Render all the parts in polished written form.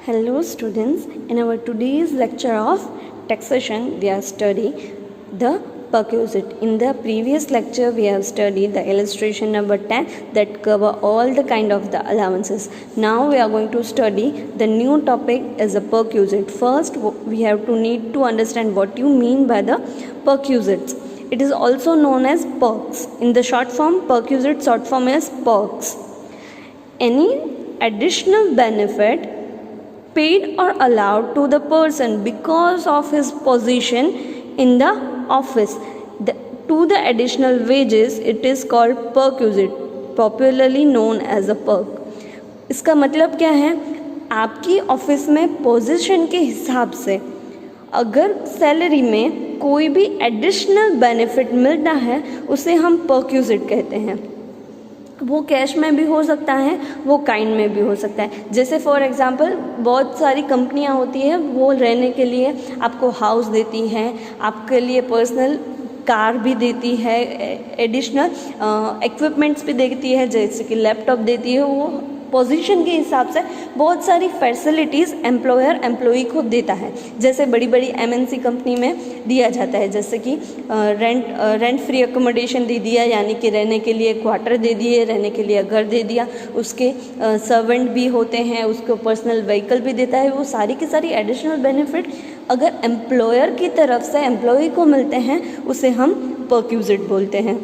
Hello students, in our today's lecture of taxation we are studying the perquisite. In the previous lecture we have studied the illustration number 10 that cover all the kind of the allowances. Now we are going to study the new topic is the perquisite. First we have to need to understand what you mean by the perquisites. It is also known as perks. In the short form, perquisite short form is perks. Any additional benefit paid or allowed to the person because of his position in the office to the additional wages, it is called perquisite, popularly known as a perk. इसका मतलब क्या है? आपकी office में position के हिसाब से अगर सैलरी में कोई भी एडिशनल बेनिफिट मिलता है उसे हम परक्विजिट कहते हैं. वो कैश में भी हो सकता है, वो काइंड में भी हो सकता है. जैसे फॉर एग्जांपल बहुत सारी कंपनियां होती है, वो रहने के लिए आपको हाउस देती हैं, आपके लिए पर्सनल कार भी देती है, एडिशनल इक्विपमेंट्स भी देती है, जैसे कि लैपटॉप देती है. वो पोजीशन के हिसाब से बहुत सारी फैसिलिटीज़ एम्प्लॉयर एम्प्लॉई को देता है. जैसे बड़ी बड़ी एमएनसी कंपनी में दिया जाता है, जैसे कि रेंट फ्री अकोमोडेशन दे दिया, यानी कि रहने के लिए क्वार्टर दे दिए, रहने के लिए घर दे दिया, उसके सर्वेंट भी होते हैं, उसको पर्सनल व्हीकल भी देता है. वो सारी की सारी एडिशनल बेनिफिट अगर एम्प्लॉयर की तरफ से एम्प्लॉई को मिलते हैं उसे हम परक्विजिट बोलते हैं.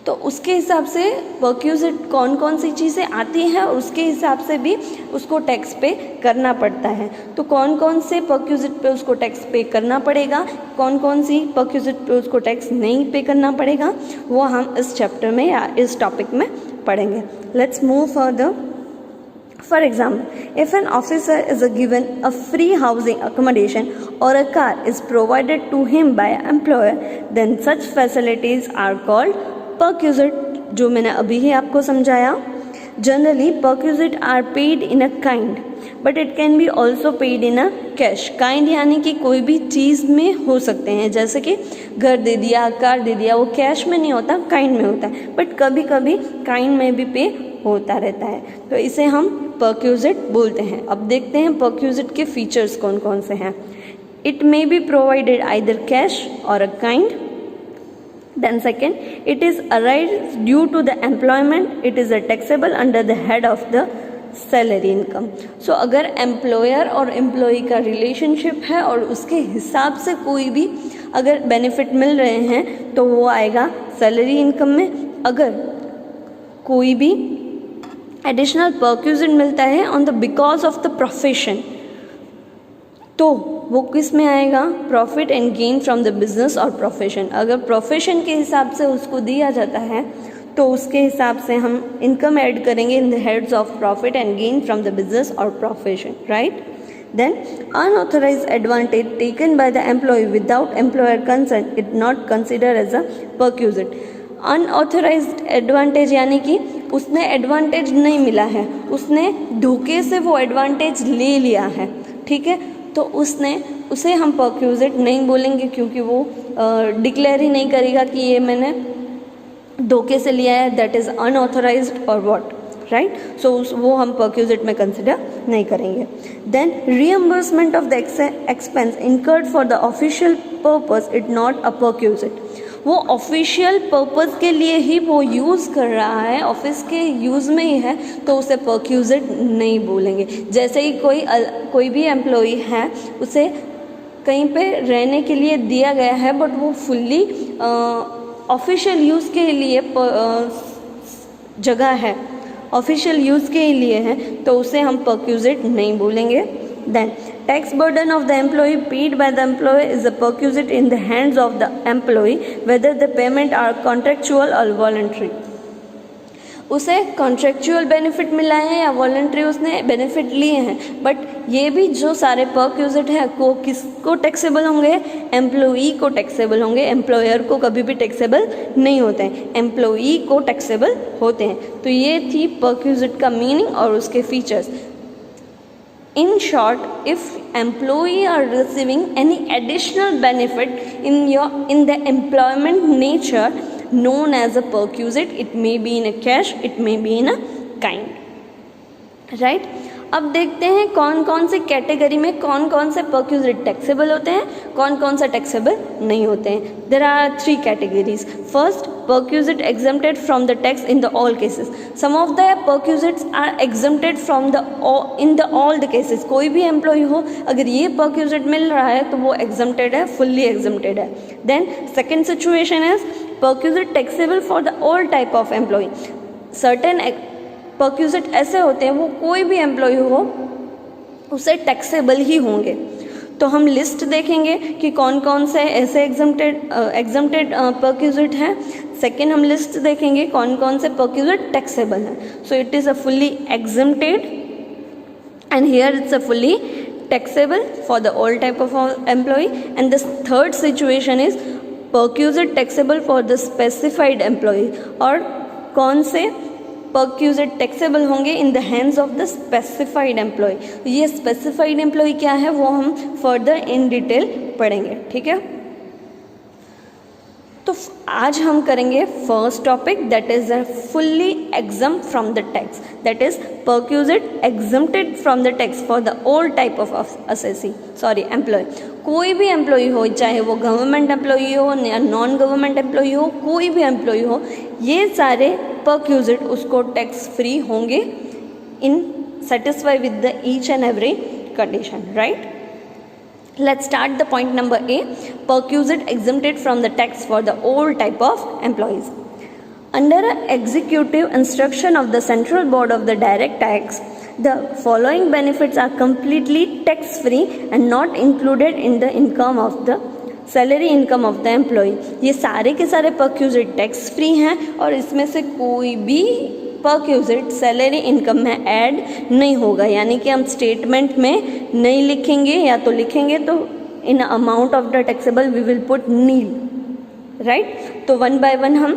तो उसके हिसाब से परक्विजिट कौन कौन सी चीज़ें आती हैं और उसके हिसाब से भी उसको टैक्स पे करना पड़ता है. तो कौन कौन से परक्विजिट पे उसको टैक्स पे करना पड़ेगा, कौन कौन सी परक्विजिट पे उसको टैक्स नहीं पे करना पड़ेगा, वो हम इस चैप्टर में या इस टॉपिक में पढ़ेंगे. Let's move further. For example, if an officer is given a free housing accommodation or a car is provided to him by an employer, then such facilities are called perquisite, जो मैंने अभी ही आपको समझाया. Generally, perquisite are paid in a kind, but it can be also paid in a cash. Kind यानी कि कोई भी चीज़ में हो सकते हैं, जैसे कि घर दे दिया, कार दे दिया, वो कैश में नहीं होता, काइंड में होता है. बट कभी कभी काइंड में भी पे होता रहता है, तो इसे हम परक्विजिट बोलते हैं. अब देखते हैं परक्विजिट के फीचर्स कौन कौन से हैं. It may be provided either cash or a kind. Then second, it is arise due to the employment. It is a taxable under the head of the salary income. So अगर employer और employee का relationship है और उसके हिसाब से कोई भी अगर बेनिफिट मिल रहे हैं तो वो आएगा सैलरी इनकम में. अगर कोई भी एडिशनल परक्विजिट मिलता है on the because of the profession, तो वो किस में आएगा? Profit and gain from the business or profession. अगर प्रोफेशन के हिसाब से उसको दिया जाता है तो उसके हिसाब से हम इनकम ऐड करेंगे in the heads of profit and gain from the business or profession, right. Then unauthorised advantage taken by the employ without employer concern it not consider as a perquisite. Unauthorised advantage यानी कि उसने advantage नहीं मिला है, उसने धोखे से वो एडवांटेज ले लिया है, ठीक है, तो उसे हम परक्विजिट नहीं बोलेंगे, क्योंकि वो डिक्लेयर ही नहीं करेगा कि ये मैंने धोखे से लिया है, दैट इज़ अनऑथराइज्ड और व्हाट, राइट. सो वो हम परक्विजिट में कंसिडर नहीं करेंगे. Then reimbursement of the expense incurred for the official purpose it not a perquisite. वो ऑफिशियल पर्पस के लिए ही वो यूज़ कर रहा है, ऑफिस के यूज़ में ही है, तो उसे परक्विजिट नहीं बोलेंगे. जैसे ही कोई भी एम्प्लॉई है, उसे कहीं पे रहने के लिए दिया गया है बट वो फुल्ली ऑफिशियल यूज़ के लिए जगह है, ऑफिशियल यूज़ के लिए है, तो उसे हम परक्विजिट नहीं बोलेंगे. Then tax burden of the employee paid by the employer is a perquisite in the hands of the employee whether the payment are contractual or voluntary. उसे कॉन्ट्रेक्चुअल बेनिफिट मिला है या वॉलंटरी उसने बेनिफिट लिए हैं, but ये भी जो सारे परक्विजिट है को किसको टैक्सेबल होंगे? एम्प्लॉई को टैक्सेबल होंगे. एम्प्लॉयर को कभी भी टैक्सेबल नहीं होते हैं, एम्प्लॉई को टैक्सेबल होते हैं. तो ये थी परक्विजिट का मीनिंग और उसके features. In short, if employee are receiving any additional benefit in the employment nature known as a perquisite, it may be in a cash, it may be in a kind. Right. अब देखते हैं कौन कौन से category में कौन कौन से परक्यूजिट टैक्सेबल होते हैं, कौन कौन सा टैक्सेबल नहीं होते हैं. There are 3 categories. First, perquisite exempted from the tax in the all cases. Some of the perquisites are exempted from the in the all the cases. कोई भी एम्प्लॉय हो, अगर ये perquisite मिल रहा है तो वो exempted है, fully exempted है. Then second situation is perquisite taxable for the all type of employee. Certain perquisite ऐसे होते हैं वो कोई भी एम्प्लॉय हो उसे टैक्सेबल ही होंगे. तो हम लिस्ट देखेंगे कि कौन कौन से ऐसे एग्जम्प्टेड परक्यूजिट हैं. सेकेंड, हम लिस्ट देखेंगे कौन कौन से परक्यूजिट टैक्सेबल हैं. So it is a fully exempted and here it's a fully taxable for the all type of employee. And the third situation is perquisite taxable for the specified employee. और कौन से perquisite taxable होंगे in the hands of the specified employee. ये specified employee क्या है वो हम further in detail पढ़ेंगे. ठीक है, तो आज हम करेंगे first topic that is fully exempt from the tax. That is perquisite exempted from the tax for the all type of employee. कोई भी एम्प्लॉय हो, चाहे वो गवर्नमेंट एम्प्लॉय हो या नॉन गवर्नमेंट एम्प्लॉय हो, कोई भी एम्प्लॉय हो, ये सारे परक्यूजिट उसको टैक्स फ्री होंगे in satisfy with the each and every condition. Right, let's start the point number A. Perquisite exempted from the tax for the all type of employees. Under an executive instruction of the Central Board of the Direct Tax, the following benefits are completely tax free and not included in the income of the salary income of the employee. ये सारे के सारे perquisite tax free हैं और इसमें से कोई भी परक्यूजिट सैलरी इनकम में ऐड नहीं होगा. यानी कि हम स्टेटमेंट में नहीं लिखेंगे, या तो लिखेंगे तो in amount of the taxable we will put nil. Right, तो वन बाय वन हम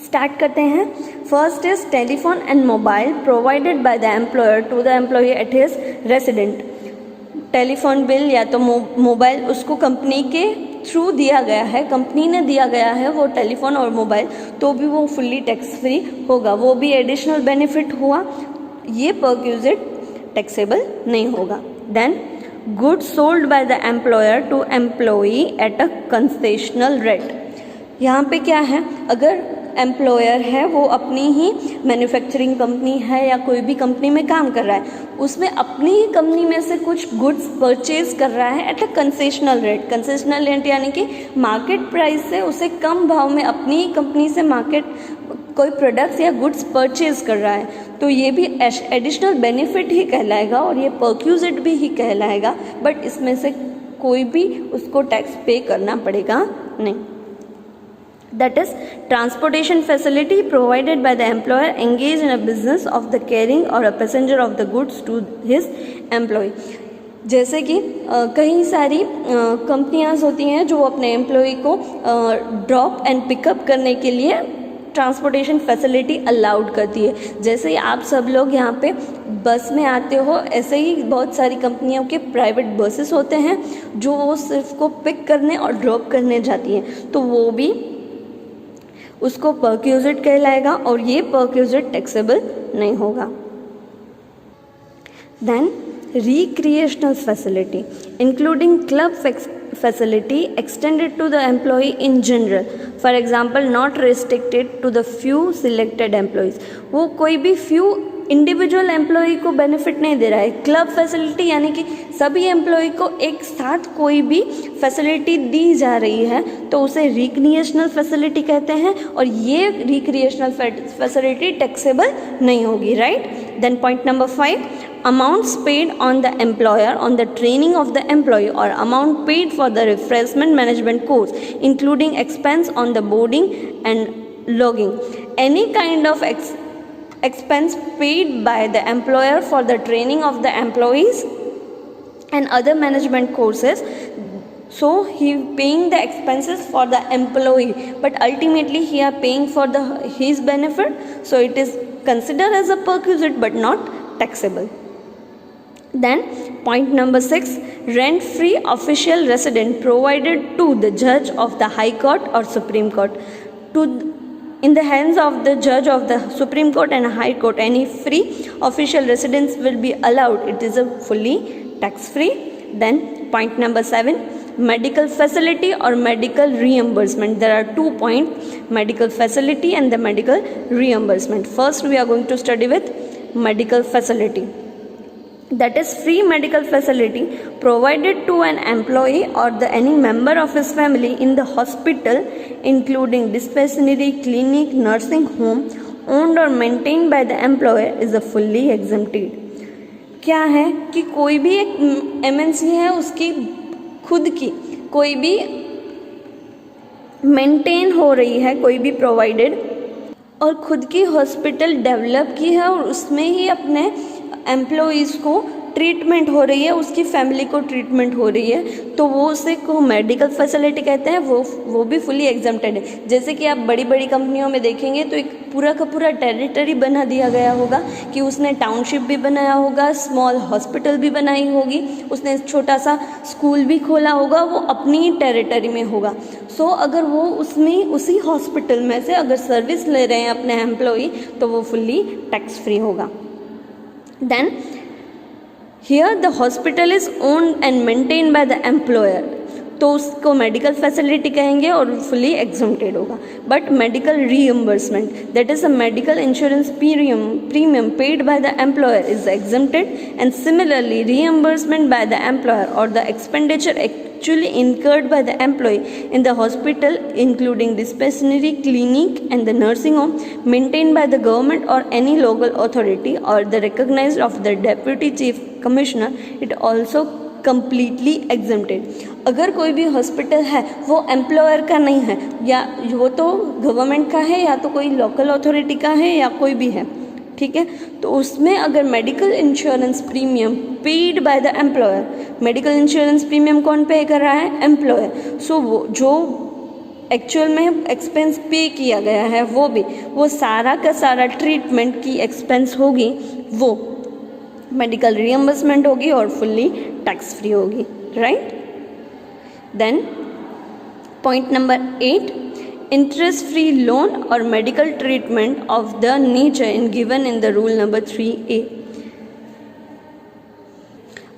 स्टार्ट करते हैं. First is telephone and mobile provided by the employer to the employee at his resident. Telephone bill या तो mobile उसको company के through दिया गया है, कंपनी ने दिया गया है वो टेलीफोन और मोबाइल, तो भी वो फुल्ली टैक्स फ्री होगा. वो भी एडिशनल बेनिफिट हुआ, ये परक्यूजिट टैक्सेबल नहीं होगा. Then goods sold by the employer to employee at a concessional rate. यहाँ पे क्या है, अगर एम्प्लॉयर है वो अपनी ही मैन्युफैक्चरिंग कंपनी है या कोई भी कंपनी में काम कर रहा है, उसमें अपनी ही कंपनी में से कुछ गुड्स परचेज कर रहा है eight a concessional rate. Concessional rate यानी कि मार्केट प्राइस से उसे कम भाव में अपनी ही कंपनी से मार्केट कोई प्रोडक्ट्स या गुड्स परचेज कर रहा है, तो ये भी एडिशनल बेनिफिट ही कहलाएगा और ये परक्यूजिट भी ही कहलाएगा. बट इसमें से कोई भी उसको टैक्स पे करना पड़ेगा नहीं. That is transportation facility provided by the employer engaged in a business of the carrying or a passenger of the goods to his employee. जैसे कि कई सारी कंपनियां होती हैं जो अपने एम्प्लॉय को ड्रॉप एंड पिकअप करने के लिए ट्रांसपोर्टेशन फैसिलिटी अलाउड करती है. जैसे ही आप सब लोग यहाँ पे बस में आते हो, ऐसे ही बहुत सारी कंपनियों के प्राइवेट बसेस होते हैं जो वो सिर्फ को पिक करने और ड्रॉप करने जाती हैं, तो वो भी उसको परक्यूजिट कहलाएगा और ये परक्यूजिट टैक्सेबल नहीं होगा. Then recreational facility including club facility extended to the employee in general, for example not restricted to the few selected employees. वो कोई भी फ्यू इंडिविजुअल एम्प्लॉय को बेनिफिट नहीं दे रहा है. क्लब फैसिलिटी यानी कि सभी एम्प्लॉय को एक साथ कोई भी फैसिलिटी दी जा रही है तो उसे रिक्रिएशनल फैसिलिटी कहते हैं और ये रिक्रिएशनल फैसिलिटी टैक्सेबल नहीं होगी. Right, then point number 5, amounts paid on the employer on the training of the employee or amount paid for the refreshment management course including expense on the boarding and logging. Any kind of expense paid by the employer for the training of the employees and other management courses, so he paying the expenses for the employee but ultimately he are paying for his benefit, so it is considered as a perquisite but not taxable. Then point number 6, rent free official residence provided to the judge of the High Court or Supreme Court. To in the hands of the judge of the Supreme Court and High Court, any free official residence will be allowed. It is a fully tax free. Then point number 7, medical facility or medical reimbursement. There are 2 points, medical facility and the medical reimbursement. First we are going to study with medical facility. That is free medical facility provided to an employee or any member of his family in the hospital, including dispensary, clinic, nursing home owned or maintained by the employer, is a fully exempted. क्या है कि कोई भी एक MNC है, उसकी खुद की कोई भी मेंटेन हो रही है, कोई भी प्रोवाइडेड और खुद की हॉस्पिटल डेवलप की है और उसमें ही अपने एम्प्लॉइज़ को ट्रीटमेंट हो रही है, उसकी फैमिली को ट्रीटमेंट हो रही है, तो वो उसे को मेडिकल फैसिलिटी कहते हैं, वो भी फुली एग्जम्प्टेड है. जैसे कि आप बड़ी बड़ी कंपनियों में देखेंगे तो एक पूरा का पूरा टेरिटरी बना दिया गया होगा कि उसने टाउनशिप भी बनाया होगा, स्मॉल हॉस्पिटल भी बनाई होगी, उसने छोटा सा स्कूल भी खोला होगा, वो अपनी टेरिटरी में होगा. सो अगर वो उसमें उसी हॉस्पिटल में से अगर सर्विस ले रहे हैं अपने एम्प्लॉई तो वो फुल्ली टैक्स फ्री होगा. Then here the hospital is owned and maintained by the employer, तो उसको मेडिकल फैसिलिटी कहेंगे और फुली एग्जम्प्टेड होगा. But medical reimbursement, that is a medical insurance premium paid by the employer is exempted, and similarly reimbursement by the employer or the expenditure actually incurred by the employee in the hospital, including dispensary, clinic and the nursing home maintained by the government or any local authority or the recognized of the deputy chief commissioner, it also completely exempted. अगर कोई भी hospital है वो employer का नहीं है, या वो तो गवर्नमेंट का है या तो कोई लोकल अथॉरिटी का है या कोई भी है, ठीक है, तो उसमें अगर medical insurance premium paid by the employer, medical insurance premium कौन पे कर रहा है? एम्प्लॉयर. सो वो जो एक्चुअल में एक्सपेंस पे किया गया है वो सारा का सारा ट्रीटमेंट की एक्सपेंस होगी, वो मेडिकल रियम्बर्समेंट होगी और फुल्ली टैक्स फ्री होगी, right. Then point number 8, interest free loan or medical treatment of the nature given in the rule number 3A.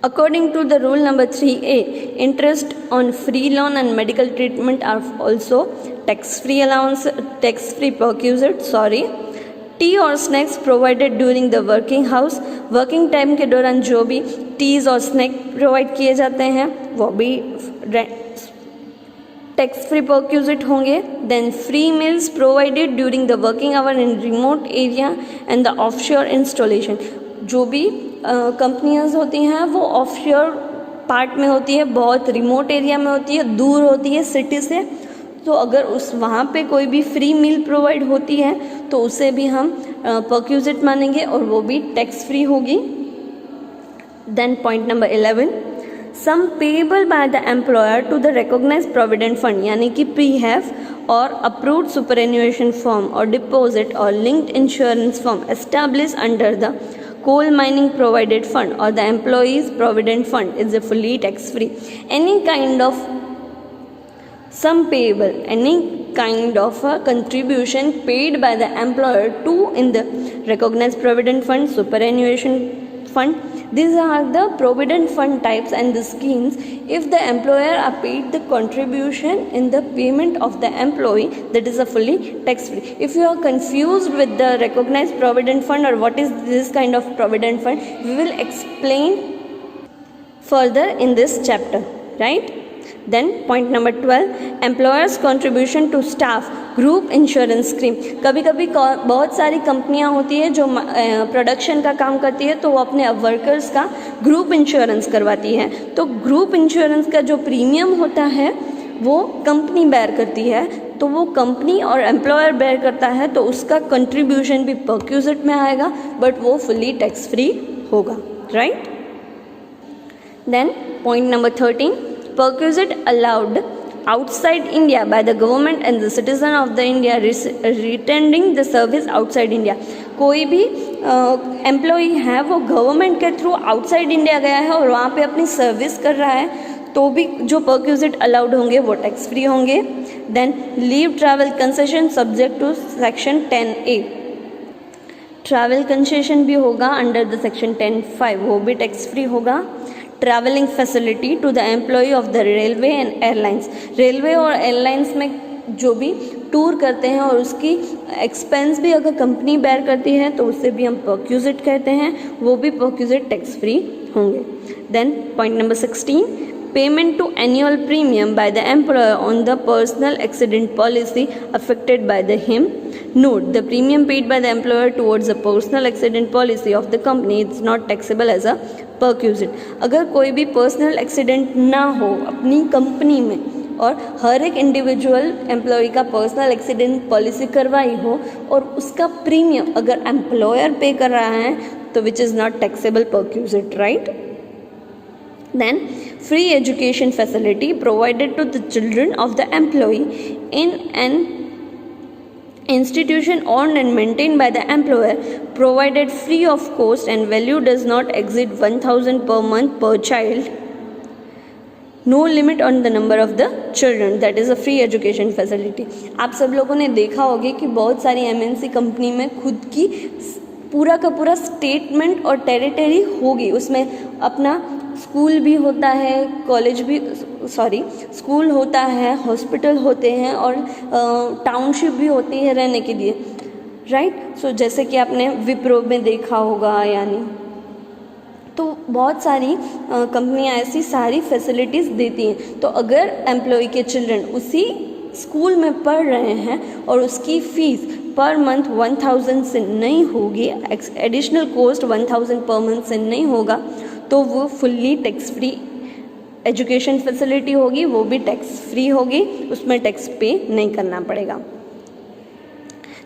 According to the rule number 3A, interest on free loan and medical treatment are also tax free perquisite, tea और snacks provided during the working time के दौरान जो भी tease और snack provide किए जाते हैं वो भी टैक्स फ्री परक्यूजिट होंगे. Then free meals provided during the working hour in remote area and the offshore installation. जो भी कंपनियां होती हैं वो ऑफशोर पार्ट में होती है, बहुत रिमोट एरिया में होती है, दूर होती है सिटी से, तो अगर उस वहाँ पे कोई भी फ्री मील प्रोवाइड होती है तो उसे भी हम परक्यूजिट मानेंगे और वो भी टैक्स फ्री होगी. Then point number 11, sum payable by the employer to the recognised provident fund, यानी कि प्रीहैव और अप्रूव्ड सुपरएन्युएशन फॉर्म और डिपॉजिट और linked insurance form establish under the coal mining provided fund or the employees provident fund is a fully tax free. Any kind of sum payable, any kind of a contribution paid by the employer to in the recognized provident fund, superannuation fund, these are the provident fund types and the schemes. If the employer are paid the contribution in the payment of the employee, that is a fully tax free. If you are confused with the recognized provident fund or what is this kind of provident fund, we will explain further in this chapter, right? Then point number 12, employers contribution to staff group insurance scheme. कभी कभी बहुत सारी कंपनियां होती है जो production का काम करती है तो वो अपने वर्कर्स का ग्रुप इंश्योरेंस करवाती है. तो ग्रुप इंश्योरेंस का जो प्रीमियम होता है वो कंपनी बेयर करती है, तो वो कंपनी और एम्प्लॉयर बेयर करता है, तो उसका कंट्रीब्यूशन भी परक्यूजिट में आएगा बट वो फुल्ली टैक्स फ्री होगा, right. Then point number 13, perquisite allowed outside India by the government and the citizen of the India retending the service outside India. कोई भी एम्प्लॉई है वो गवर्नमेंट के थ्रू आउटसाइड इंडिया गया है और वहाँ पे अपनी सर्विस कर रहा है तो भी जो परक्यूजिट अलाउड होंगे वो टैक्स फ्री होंगे. Then leave travel concession subject to section 10A, travel concession भी होगा अंडर द सेक्शन 10(5), वो भी टैक्स फ्री होगा। Travelling facility to the employ of the railway and airlines, railway और एयरलाइंस में जो भी टूर करते हैं और उसकी एक्सपेंस भी अगर कंपनी बेयर करती है तो उससे भी हम परक्यूजिट कहते हैं, वो भी परक्यूजिट टैक्स फ्री होंगे। Then point number 16, payment to annual premium by the employer on the personal accident policy affected by the him. Note, the premium paid by the employer towards the personal accident policy of the company is not taxable as a perquisite। अगर कोई भी personal accident ना हो अपनी company में और हर एक individual employee का पर्सनल एक्सीडेंट पॉलिसी करवाई हो और उसका प्रीमियम अगर एम्प्लॉयर पे कर रहा है तो विच is not taxable perquisite, right. Then free education facility provided to the children of the employee in an institution owned and maintained by the employer, provided free of cost and value does not exceed 1000 per month per child, no limit on the number of the children, that is a free education facility। आप सब लोगों ने देखा होगा कि बहुत सारी MNC company में खुद की पूरा का पूरा स्टेटमेंट और टेरिटरी होगी, उसमें अपना स्कूल भी होता है, कॉलेज भी स्कूल होता है, हॉस्पिटल होते हैं और टाउनशिप भी होती है रहने के लिए, राइट। सो जैसे कि आपने विप्रो में देखा होगा, यानी तो बहुत सारी कंपनियां ऐसी सारी फैसिलिटीज़ देती हैं। तो अगर एम्प्लॉय के चिल्ड्रन उसी स्कूल में पढ़ रहे हैं और उसकी फ़ीस पर मंथ 1000 से नहीं होगी, एडिशनल कॉस्ट 1000 पर मंथ से नहीं होगा, तो वो fully tax free education facility होगी, वो भी टैक्स फ्री होगी, उसमें टैक्स पे नहीं करना पड़ेगा।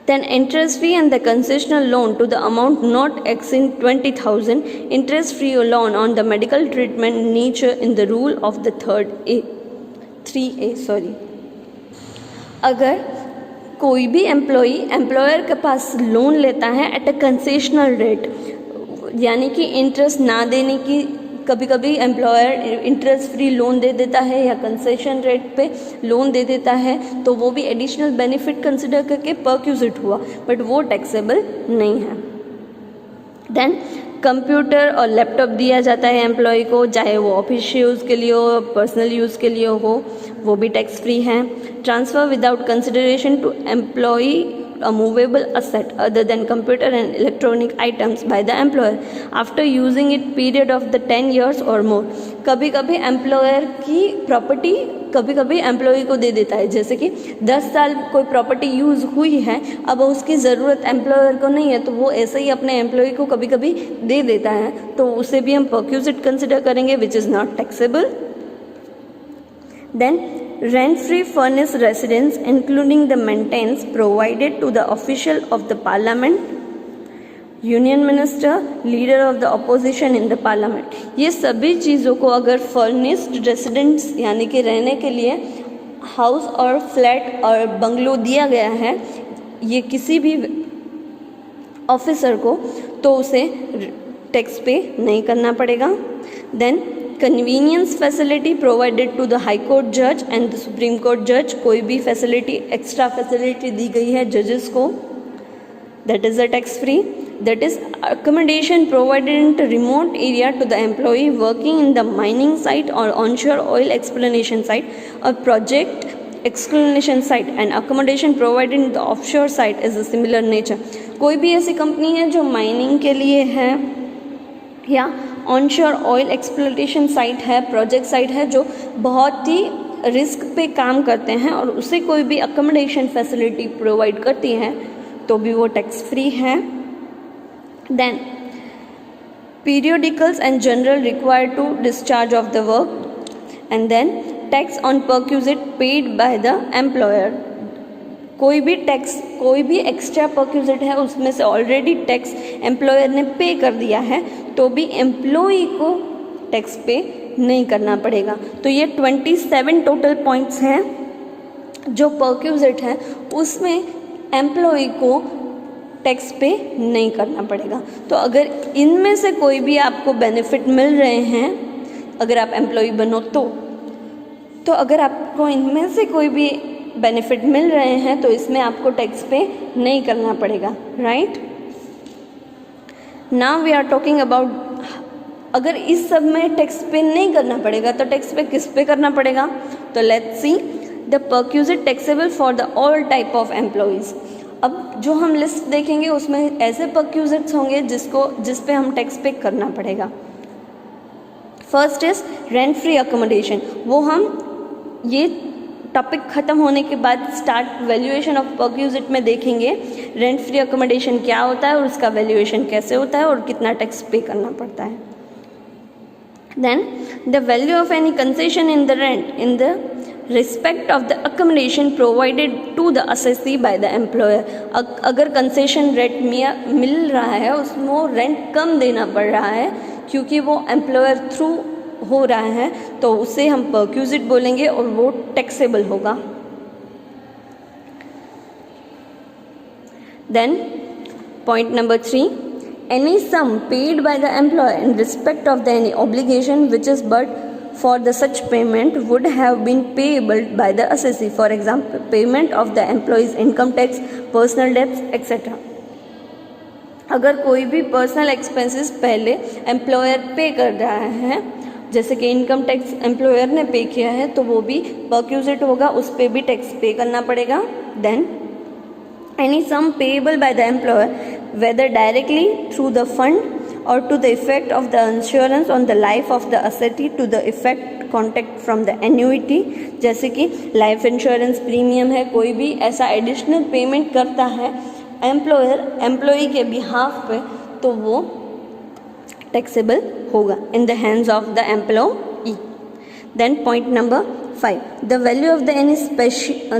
Then interest free and the concessional loan to the amount not exceeding 20,000, interest free loan on the medical treatment nature in the rule of the 3A। अगर कोई भी एम्प्लॉयर के पास लोन लेता है एट अ कंसेशनल रेट, यानी कि interest ना देने की, कभी कभी एम्प्लॉयर इंटरेस्ट फ्री लोन दे देता है या कंसेशन रेट पे लोन दे देता है, तो वो भी एडिशनल बेनिफिट कंसिडर करके परक्यूजिट हुआ, बट वो टैक्सेबल नहीं है। देन कंप्यूटर और लैपटॉप दिया जाता है एम्प्लॉय को, चाहे वो ऑफिस यूज़ के लिए हो, पर्सनल यूज़ के लिए हो, वो भी टैक्स फ्री है। Transfer without consideration to employ a movable asset other than computer and electronic items by the employer after using it period of the 10 years or more। कभी कभी एम्प्लॉयर की property कभी कभी एम्प्लॉय को दे देता है, जैसे कि 10 साल कोई प्रॉपर्टी यूज़ हुई है, अब उसकी ज़रूरत एम्प्लॉयर को नहीं है, तो वो ऐसे ही अपने एम्प्लॉय को कभी कभी दे देता है, तो उसे भी हम परक्यूजिट कंसिडर करेंगे, which is not taxable. Then rent-free furnished residence including the maintenance provided to the official of the parliament, union minister, leader of the opposition in the parliament। ये सभी चीज़ों को अगर furnished residence यानी कि रहने के लिए हाउस और फ्लैट और बंगलो दिया गया है ये किसी भी ऑफिसर को, तो उसे टैक्स पे नहीं करना पड़ेगा। Then convenience facility provided to the high court जज एंड द सुप्रीम कोर्ट जज, कोई भी फैसिलिटी एक्स्ट्रा फैसिलिटी दी गई है जजेस को, that is a tax free. That is accommodation provided in remote area to the employee working in the mining site और onshore oil exploration site और project exploration site and accommodation provided in the offshore site is a similar nature. कोई भी ऐसी company है जो mining के लिए है या ऑनशोर ऑयल एक्सप्लोरेशन साइट है, प्रोजेक्ट साइट है, जो बहुत ही रिस्क पे काम करते हैं और उसे कोई भी अकोमोडेशन फैसिलिटी प्रोवाइड करती है तो भी वो टैक्स फ्री है। Then periodicals and general required to discharge of the work and then tax on perquisite paid by the employer. कोई भी टैक्स, कोई भी एक्स्ट्रा परक्यूजिट है उसमें से ऑलरेडी टैक्स एम्प्लॉयर ने पे कर दिया है तो भी एम्प्लॉई को टैक्स पे नहीं करना पड़ेगा। तो ये 27 टोटल पॉइंट्स हैं जो परक्यूजिट है उसमें एम्प्लॉई को टैक्स पे नहीं करना पड़ेगा। तो अगर इनमें से कोई भी आपको बेनिफिट मिल रहे हैं, अगर आप एम्प्लॉई बनो तो अगर आपको इनमें से कोई भी बेनिफिट मिल रहे हैं तो इसमें आपको टैक्स पे नहीं करना पड़ेगा, right. Now we are talking about, अगर इस सब में टैक्स पे नहीं करना पड़ेगा तो टैक्स पे किस पे करना पड़ेगा। तो let's see the perquisite taxable for the all type of employees. अब जो हम लिस्ट देखेंगे उसमें ऐसे परक्यूजिट्स होंगे जिस पे हम टैक्स पे करना पड़ेगा। First is rent free accommodation. वो हम ये टॉपिक ख़त्म होने के बाद स्टार्ट वैल्यूएशन ऑफ परक्यूजिट में देखेंगे रेंट फ्री अकोमोडेशन क्या होता है और उसका वैल्यूएशन कैसे होता है और कितना टैक्स पे करना पड़ता है। Then the value of any concession in the rent in the respect of the accommodation provided to the assessee by the employer. अगर कंसेशन रेंट मिल रहा है उसमें रेंट कम देना पड़ रहा है क्योंकि वो एम्प्लॉयर थ्रू हो रहा है तो उसे हम परक्यूजिट बोलेंगे और वो टैक्सेबल होगा। Then point number 3, any sum paid by the employer in respect of the any obligation which is but for the such payment would have been payable by the assessee, for example payment of the employee's income tax, personal debts etc. अगर कोई भी personal expenses पहले employer पे कर रहा है, जैसे कि इनकम टैक्स एम्प्लॉयर ने पे किया है तो वो भी परक्यूजिट होगा, उस पर भी टैक्स पे करना पड़ेगा। Then any sum payable by the employer whether directly through the fund or to the effect of the insurance on the life of the assessee to the effect contact from the annuity, जैसे कि life insurance premium है, कोई भी ऐसा additional payment करता है employer employee के behalf पे तो वो टैक्सेबल होगा in the hands of the employee. Then point number 5, the value of the any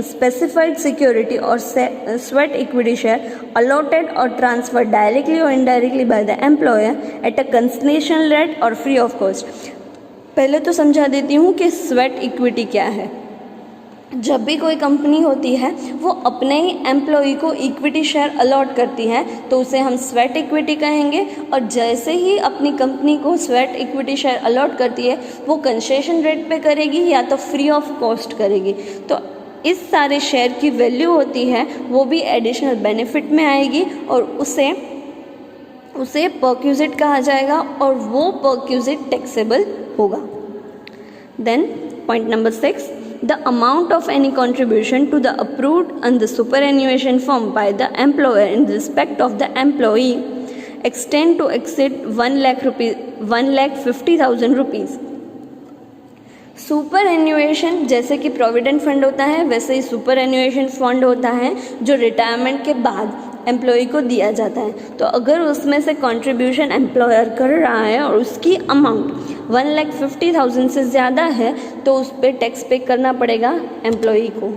specified security or sweat equity share allotted or transferred directly or indirectly by the employer at a concession rate or free of cost। पहले तो समझा देती हूँ कि sweat equity क्या है। जब भी कोई कंपनी होती है वो अपने ही एम्प्लॉई को इक्विटी शेयर अलॉट करती है तो उसे हम स्वेट इक्विटी कहेंगे, और जैसे ही अपनी कंपनी को स्वेट इक्विटी शेयर अलॉट करती है वो कंसेशन रेट पे करेगी या तो फ्री ऑफ कॉस्ट करेगी। तो इस सारे शेयर की वैल्यू होती है वो भी एडिशनल बेनिफिट में आएगी और उसे परक्यूजिट कहा जाएगा और वो परक्यूजिट टैक्सेबल होगा। Then point number 6, the amount of any contribution to the approved and the superannuation form by the employer in respect of the employee extend to exceed 1,50,000 rupees। Super एन्यूएशन जैसे कि provident fund होता है वैसे ही super एन्यूएशन fund होता है जो retirement के बाद एम्प्लॉय को दिया जाता है। तो अगर उसमें से कंट्रीब्यूशन एम्प्लॉयर कर रहा है और उसकी अमाउंट 1,50,000 से ज़्यादा है तो उस पर टैक्स पे करना पड़ेगा एम्प्लॉई को।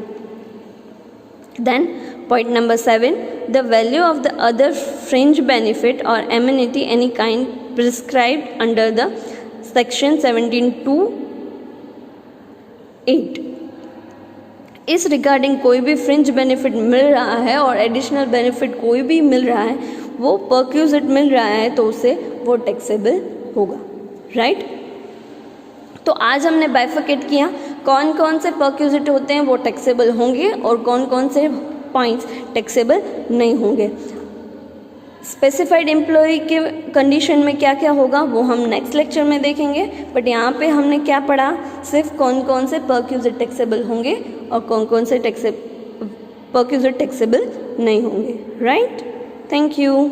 Then point number 7, the value of the other fringe benefit or amenity any kind prescribed under the section 17(2)(8। इस रिगार्डिंग कोई भी फ्रिंज बेनिफिट मिल रहा है और एडिशनल बेनिफिट कोई भी मिल रहा है, वो परक्यूजिट मिल रहा है तो उसे वो टैक्सेबल होगा, राइट। तो आज हमने बाइफरकेट किया कौन कौन से परक्यूजिट होते हैं वो टैक्सेबल होंगे और कौन कौन से पॉइंट्स टैक्सेबल नहीं होंगे। स्पेसिफाइड एम्प्लॉय के कंडीशन में क्या क्या होगा वो हम नेक्स्ट लेक्चर में देखेंगे, बट यहाँ पे हमने क्या पढ़ा, सिर्फ कौन कौन से परक्यूजिट टैक्सेबल होंगे और कौन कौन से परक्यूजिट टैक्सेबल नहीं होंगे, राइट। Thank you.